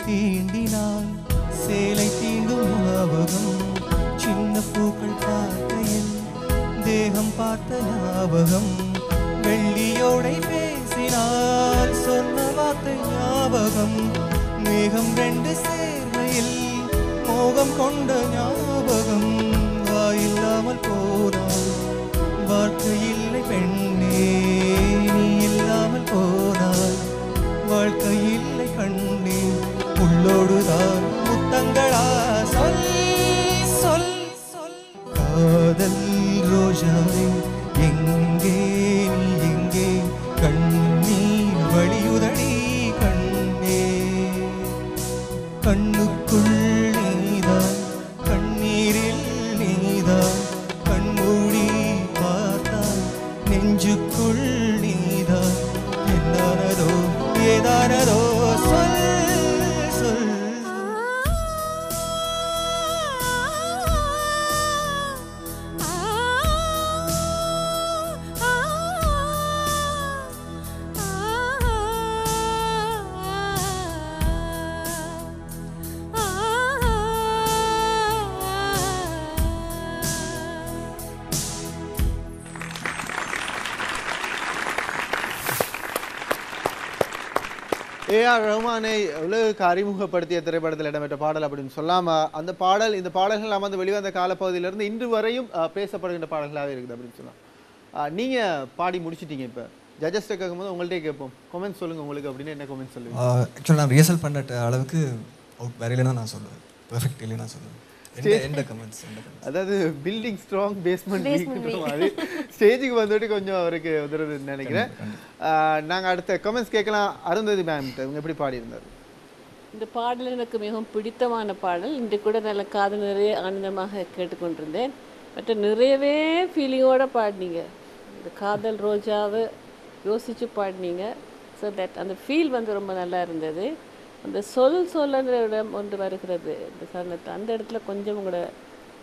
தீண்டினான் சேலை தீண்டும் ஞாபகம் சின்ன பூக்கள் பார்க்கையில் தேகம் பார்த்த ஞாபகம் வெள்ளியோடை பேசினால் சொன்ன வார்த்தை ஞாபகம் மேகம் ரெண்டு சேர்வையில் மோகம் கொண்ட ஞாபகம் வாயில்லாமல் போனால் வாழ்க்கை இல்லை பெண்ணே நீ இல்லாமல் போனால் வாழ்க்கை இல்லை கண்ணே உள்ளோடுதான் முத்தங்களா சொல் சொல் சொல் காதல் ரோஜாவே எங்கே நீ எங்கே கண்ணீர் வழியுதடி கண்ணே கண்ணுக்குள் நீதான் கண்ணீரில் நீதான் கண்மூடி பார்த்தால் ஏஆர் ரஹ்மானை உலகுக்கு அறிமுகப்படுத்திய திரைப்படத்தில் இடம்பெற்ற பாடல் அப்படின்னு சொல்லாம அந்த பாடல் இந்த பாடல்கள் நம்ம வந்து வெளிவந்த காலப்பகுதியிலிருந்து இன்று வரையும் பேசப்படுகின்ற பாடல்களாகவே இருக்குது அப்படின்னு சொல்லலாம். நீங்க பாடி முடிச்சிட்டீங்க. இப்போ ஜட்ஜஸ்ட்டை கேட்கும்போது உங்கள்கிட்டே கேட்போம், கமெண்ட்ஸ் சொல்லுங்க உங்களுக்கு அப்படின்னு. என்ன கமெண்ட் சொல்லுங்க? ஆக்சுவலாக நான் ரிஹர்சல் பண்ண அளவுக்கு அவுட் வேற இல்லைன்னா நான் சொல்லுவேன், பெர்ஃபெக்ட் இல்லைன்னா நான் சொல்லுவேன். அதாவது பில்டிங் ஸ்ட்ராங் பேஸ்மெண்ட் வீக் மாதிரி ஸ்டேஜுக்கு வந்துட்டு கொஞ்சம் அவருக்கு உதவுதுன்னு நினைக்கிறேன். நாங்கள் அடுத்த கமெண்ட்ஸ் கேட்கலாம். அருந்ததி மேம் இவங்க எப்படி பாடியிருந்தார்? இந்த பாடல் எனக்கு மிகவும் பிடித்தமான பாடல். இன்று கூட நல்ல காது நிறைய ஆனந்தமாக கேட்டுக்கொண்டிருந்தேன். மற்ற நிறையவே ஃபீலிங்கோடு பாடினீங்க. இந்த காதல் ரோஜாவை யோசித்து பாடினீங்க. ஸோ தட் அந்த ஃபீல் வந்து ரொம்ப நல்லா இருந்தது. அந்த சொல்லுன்ற இடம் ஒன்று வருகிறது இந்த சரணத்தை, அந்த இடத்துல கொஞ்சம் உங்களோட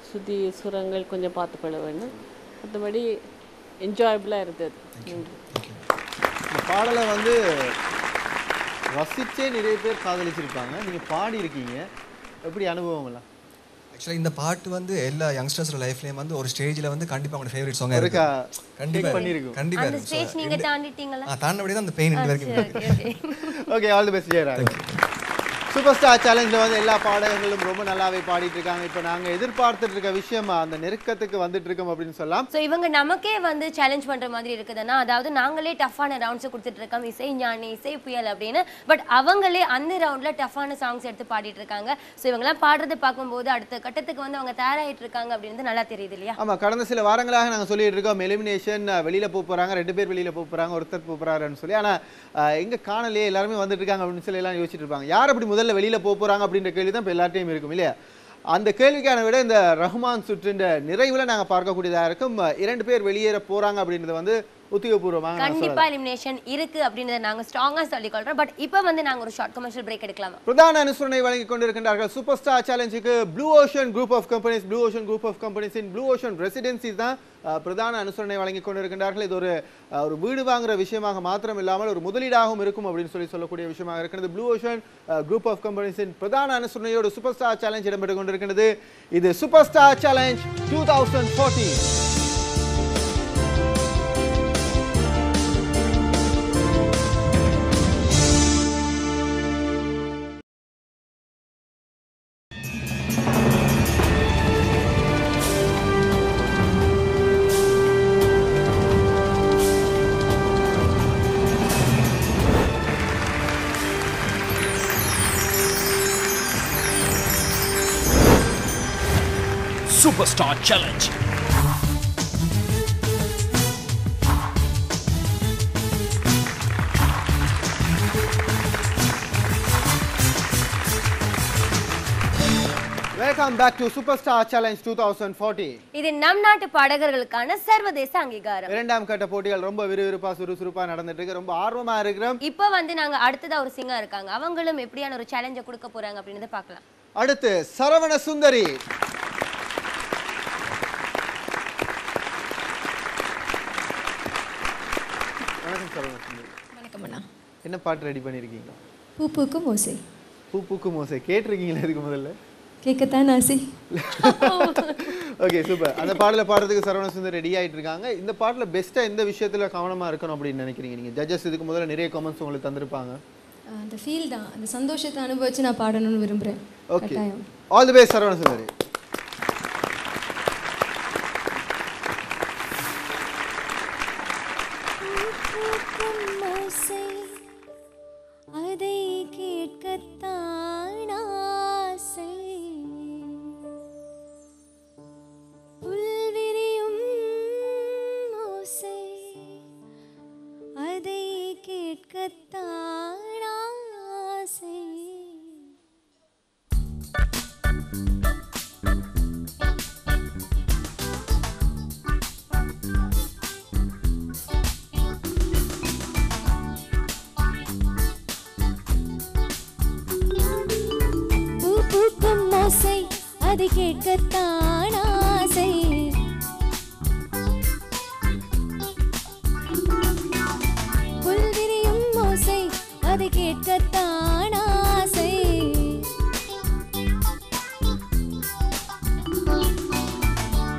சுதி சுரங்கள் கொஞ்சம் பார்த்துக்கொள்ள வேண்டும். மற்றபடி என்ஜாயபிளாக இருந்தது. இந்த பாடலை வந்து ரசிச்சே நிறைய பேர் காதலிச்சிருப்பாங்க. நீங்கள் பாடியிருக்கீங்க, எப்படி அனுபவங்களாம்? ஆக்சுவலாக இந்த பாட்டு வந்து எல்லா யங்ஸ்டர்ஸோட லைஃப்லேயும் வந்து ஒரு ஸ்டேஜில் வந்து கண்டிப்பாக அவங்களோட ஃபேவரட் சாங்காக இருக்கா? கண்டிப்பாக பண்ணியிருக்கும். கண்டிப்பாக அந்த ஸ்டேஜ் நீங்க தாண்டிட்டீங்களா? தாண்டபடி தான் அந்த பெயின் இந்த வரைக்கும். Okay, all the best Jayaraj. Super Star சேலஞ்சில் வந்து எல்லா பாடகங்களும் ரொம்ப நல்லாவே பாடிட்டு இருக்காங்க. இப்போ நாங்கள் எதிர்பார்த்துட்டு இருக்க விஷயம் அந்த நெருக்கத்துக்கு வந்துட்டு இருக்கோம் அப்படின்னு சொல்லலாம். ஸோ இவங்க நமக்கே வந்து சேலஞ்ச் பண்ற மாதிரி இருக்குதுன்னா, அதாவது நாங்களே டஃப்பான ரவுண்ட்ஸ் கொடுத்துட்டு இருக்கோம், இசை ஞானி இசை புயல் அப்படின்னு. பட் அவங்களே அந்த ரவுண்ட்ல டஃப்பான சாங்ஸ் எடுத்து பாடிட்டு இருக்காங்க. ஸோ இவங்கெல்லாம் பாடுறதை பார்க்கும்போது அடுத்த கட்டத்துக்கு வந்து அவங்க தயாராகிட்டு இருக்காங்க அப்படின்னு நல்லா தெரியுது இல்லையா? ஆமாம், கடந்த சில வாரங்களாக நாங்கள் சொல்லிட்டு இருக்கோம் எலிமினேஷன் வெளியில் போகிறாங்க, 2 பேர் வெளியில் போகிறாங்க, ஒருத்தர் போகிறாருன்னு சொல்லி. ஆனால் எங்கே காணலையே, எல்லாருமே வந்துட்டு இருக்காங்க அப்படின்னு சொல்லி எல்லாம் யோசிச்சுட்டு இருப்பாங்க. யார் அப்படி முதல்ல வெளியில போறாங்க அப்படின்ற கேள்வி தான் இப்போ எல்லாத்தையும் இருக்கும் இல்லையா? அந்த கேள்விக்கான விட இந்த ரஹ்மான் சுற்றின் நிறைவுல நாங்க பார்க்கக்கூடியதா இருக்கும். 2 பேர் வெளியேற போறாங்க அப்படின்றது வந்து உத்தியோகபூர்வமாக கண்டிப்பா எலிமினேஷன் இருக்கு அப்படின்றத நாங்க ஸ்ட்ராங்கா சொல்லிக்கொள்றோம். பட் இப்போ வந்து நாங்க ஒரு ஷார்ட் கமர்ஷியல் பிரேக் எடுக்கலாம். பிரதான அனுசரணை வழங்கி கொண்டிருக்கின்றார்கள் சூப்பர் ஸ்டார் சேலஞ்சுக்கு Blue Ocean Group of Companies. Blue Ocean Group of கம்பெனிஸின் ப்ளூ ஓஷன் ரெசிடென்சிஸ் தான் பிரதான அனுசரணை வழங்கி கொண்டிருக்கின்றார்கள். இது ஒரு வீடு வாங்குற விஷயமாக மாத்திரம் இல்லாமல் ஒரு முதலீடாகவும் இருக்கும் அப்படின்னு சொல்லக்கூடிய விஷயமாக இருக்கிறது. ப்ளூ ஓஷன் குரூப் ஆஃப் கம்பெனிஸின் பிரதான அனுசரணையோடு சூப்பர் ஸ்டார் சேலஞ்ச் இடம்பெற்றுக் கொண்டிருக்கிறது. இது Super Star Challenge 2014. Superstar Challenge. Welcome back to Superstar Challenge 2014. இது நம் நாட்டு பாடகர்களுக்கான சர்வதேச அங்கீகாரம். இரண்டாம் கட்ட போட்டிகள் ரொம்ப விறுவிறுப்பா சுறுசுறுப்பா நடந்துட்டு இருக்கு. ரொம்ப ஆர்வமா இருக்கிறோம். இப்போ வந்து நாங்க அடுத்ததா ஒரு சிங்கர் இருக்காங்க. அவங்களும் எப்படியான ஒரு சேலஞ்சை கொடுக்க போறாங்க அப்படின்றத பார்க்கலாம். அடுத்து சரவண சுந்தரி. வணக்கம் சரவண சுந்தரி. வணக்கம் அண்ணா. என்ன பாட்டு ரெடி பண்ணிருக்கீங்க? பூ பூக்கும் ஓசை. பூ பூக்கும் ஓசை கேட்டிருக்கீங்களா இதுக்கு முதல்ல? கேட்கத்தான் ஆசை. Okay, super. அந்த பாடலை பாடுறதுக்கு சரவண சுந்தரி ரெடி ஆகிட்டு இருக்காங்க. இந்த பாட்டில் பெஸ்ட்டாக எந்த விஷயத்தில் கவனமாக இருக்கணும் அப்படின்னு நினைக்கிறீங்க நீங்கள்? ஜட்ஜஸ் இதுக்கு முதல்ல நிறைய கமெண்ட்ஸ் உங்களுக்கு தந்திருப்பாங்க. அந்த ஃபீல் தான், அந்த சந்தோஷத்தை அனுபவிச்சு நான் பாடணும்னு விரும்புகிறேன். Okay, all the best Saravana Sundari. அதை கேட்கத்தான் ஆசை, புல்விரியும் ஓசை, அதை கேட்கத்தான் ஆசை. ஓசை அதை கேட்கத்தான் ஆசை, புல்விரியும் ஓசை அதை கேட்கத்தான் ஆசை,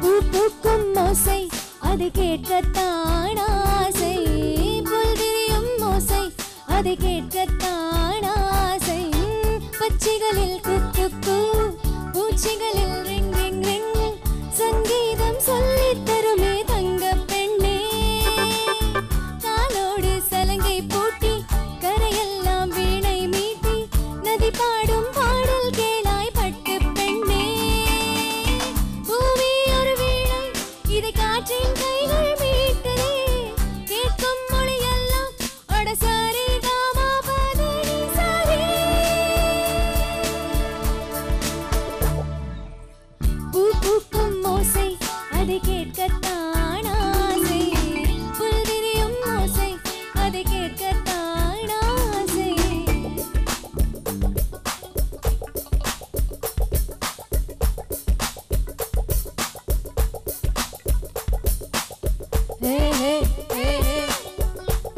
பூ பூக்கும் ஓசை அதை கேட்கத்தான் ஆசை, புல்விரியும் ஓசை அதை கேட்கத்தான் ஆசை. பச்சைகளில் குக்கு பூச்சிகளில் ரிங் ரிங் ரிங் சங்கீதம் சொல்லித் தருமே தங்க பெண்ணே. காலோடு சலங்கை பூட்டி கரையெல்லாம் வீணை மீட்டி நதி பாடும் பாடல் கேளாய் பட்டு பெண்ணே. பூமி ஒரு வீணை இதை காற்றின் கைகள் மீட்டதே. கேட்கும் மொழியெல்லாம் அடசாரி காமா பதனி சாரி. பூ பூக்கும் ஓசை அதை கேட்கத்தான் ஆசை. புல் விரியும் ஓசை அதை கேட்கத்தான் ஆசை. ஹே ஹே ஹே ஹே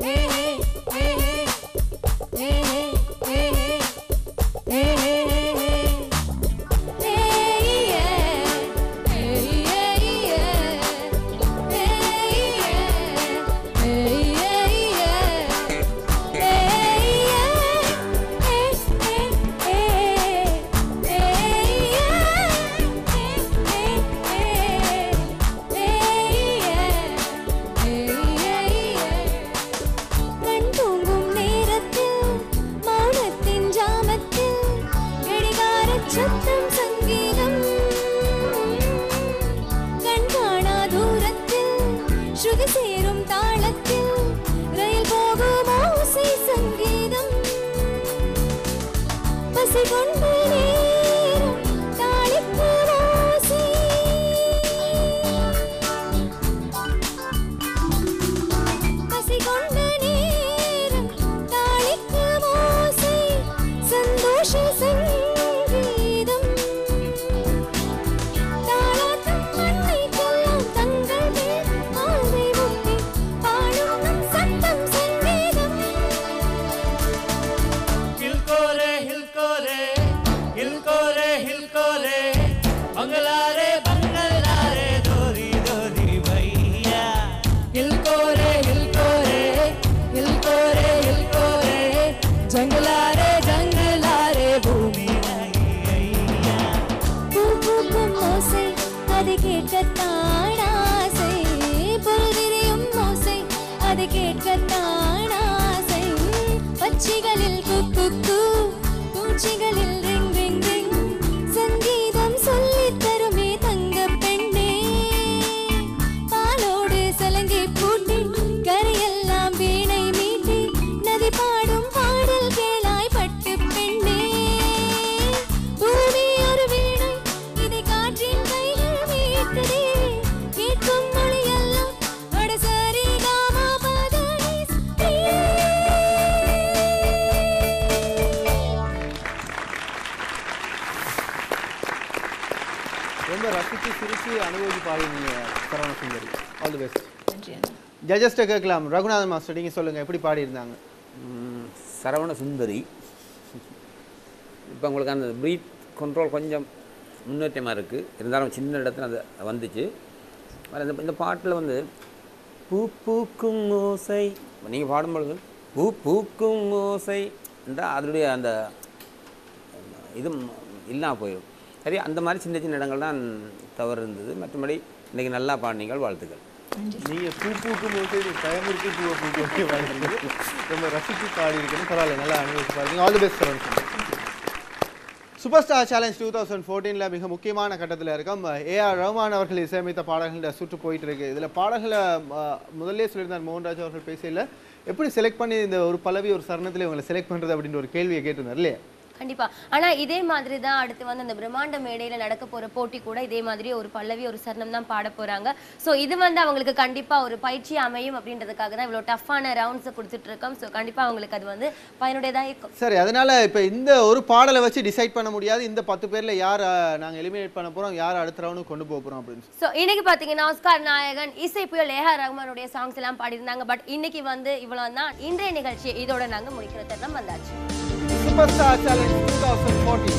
ஹே ஹே ஹே ஹே ஹே ஹே கண் தூங்கும் நேரத்தில் மௌனத்தின் ஜாமத்தில் கடிகாரச் சத்தம் சங்கீதம். கண் காணா தூரத்தில் ஸ்ருதி சேரும் தாளத்தில் ரயில் போகும் ஓசை சங்கீதம். பசி கொண்டு நேரம் தாளிப்பு ஓசை. பசி கொண்ட நேரம் தாளிக்கும் ஓசை சந்தோஷ சங்கீதம். தாளாட்டும் மண்ணை கொல்லும் தங்கள் மேல் மாலை முட்டி பாடும் நம் சத்தம் சங்கீதம். हिलकोरे हिलकोरे हिलकोरे हिलकोरे बंगलारे बंगलारे दोरी दोरी भैया. हिलकोरे हिलकोरे हिलकोरे हिलकोरे जंगलारे जंगलारे भूमि नैया. பூ பூக்கும் ஓசை அதை கேட்கத்தான் ஆசை. புல் விரியும் ஓசை அதை கேட்கத்தான் ஆசை. பச்சைகளில் குக்கு பூச்சிகளில் ரிங் ரிங் ரிங் சங்கீதம் சொல்லித் தருமே தங்க பெண்ணே. பாலோடு சலங்கை பூட்டி கரையெல்லாம் வீணை மீட்டி நதி பாடும் பாடல் கேளாய் பட்டு பெண்ணே. பூமி ஒரு வீணை இதை காற்றின் கைகள் மீட்டதே. கேட்கும் மொழியெல்லாம் அடசாரி காமா பதனி சாரி. ரொம்ப ரசித்து சிரித்து அனுபவிச்சு பாடுவீங்க Saravana Sundari. All the best. ஜட்ஜஸ்ட்டை கேட்கலாம். ரகுநாதன் மாஸ்டர் நீங்கள் சொல்லுங்கள் எப்படி பாடியிருந்தாங்க? சரவண சுந்தரி இப்போ உங்களுக்கு அந்த ப்ரீத் கண்ட்ரோல் கொஞ்சம் முன்னேற்றமாக இருக்குது. இருந்தாலும் சின்ன இடத்துல அது வந்துச்சு. இந்த பாட்டில் வந்து பூ பூக்கும் ஓசை நீங்கள் பாடும்பொழுது பூ பூக்கும் ஓசை என்றால் அதனுடைய அந்த இது இல்லாமல் போயிடும். சரி, அந்த மாதிரி சின்ன சின்ன இடங்கள் தான் தவறு இருந்தது. மற்றபடி இன்றைக்கி நல்லா பாடினீங்கள், வாழ்த்துக்கள். நீங்கள் பூ பூக்கும் ஓசை டைம் இருக்கு பூவை பூக்கும் பாடுறீங்க. ரொம்ப ரசித்து பாடி இருக்கணும். பரவாயில்ல, நல்லா அனுபவிச்சு பாடுறீங்க. All the best Saravana Sundari. Super Star Challenge 2014 மிக முக்கியமான கட்டத்தில் இருக்கும். ஏஆர் ரஹ்மான் அவர்கள் இசையமைத்த பாடல்கள சுற்று போயிட்டு இருக்கு. இதில் பாடல்களை முதல்ல சொல்லியிருந்தார் மோகன்ராஜ் அவர்கள் பேசையில், எப்படி செலக்ட் பண்ணி இந்த ஒரு பல்லவி ஒரு சரணத்தில் இவங்களை செலக்ட் பண்ணுறது அப்படின்ற ஒரு கேள்வியை கேட்டிருந்தார் இல்லையா? கண்டிப்பா. ஆனா இதே மாதிரி தான் அடுத்து வந்து அந்த பிரம்மாண்ட மேடையில நடக்க போற போட்டி கூட இதே மாதிரி ஒரு பல்லவி ஒரு சரணம் தான் பாட போறாங்க. சோ இது வந்து அவங்களுக்கு கண்டிப்பா ஒரு பயிற்சி அமையும் அப்படின்றதுக்காக தான் இவ்வளவு டஃப்பான ரவுண்ட்ஸ் கொடுத்துட்டு இருக்கோம். சோ கண்டிப்பா அவங்களுக்கு அது வந்து பயனுடையதா இருக்கும். சரி, அதனால இப்ப இந்த ஒரு பாடலை வச்சு டிசைட் பண்ண முடியாது இந்த 10 பேர்ல யார் நாங்க எலிமினேட் பண்ண போறோம், யார் அடுத்த ரவுண்டுக்கு கொண்டு போக போறோம் அப்படின்னு. சோ இன்னைக்கு பாத்தீங்கன்னா ஆஸ்கார் நாயகன் இசை புயல் ஏஆர் ரஹ்மானுடைய சாங்ஸ் எல்லாம் பாடியிருந்தாங்க. பட் இன்னைக்கு வந்து இவ்வளவு தான் இன்றைய நிகழ்ச்சி. இதோட நாங்க முடிக்கிற தருணம் வந்தாச்சு. Super Star Challenge 2014.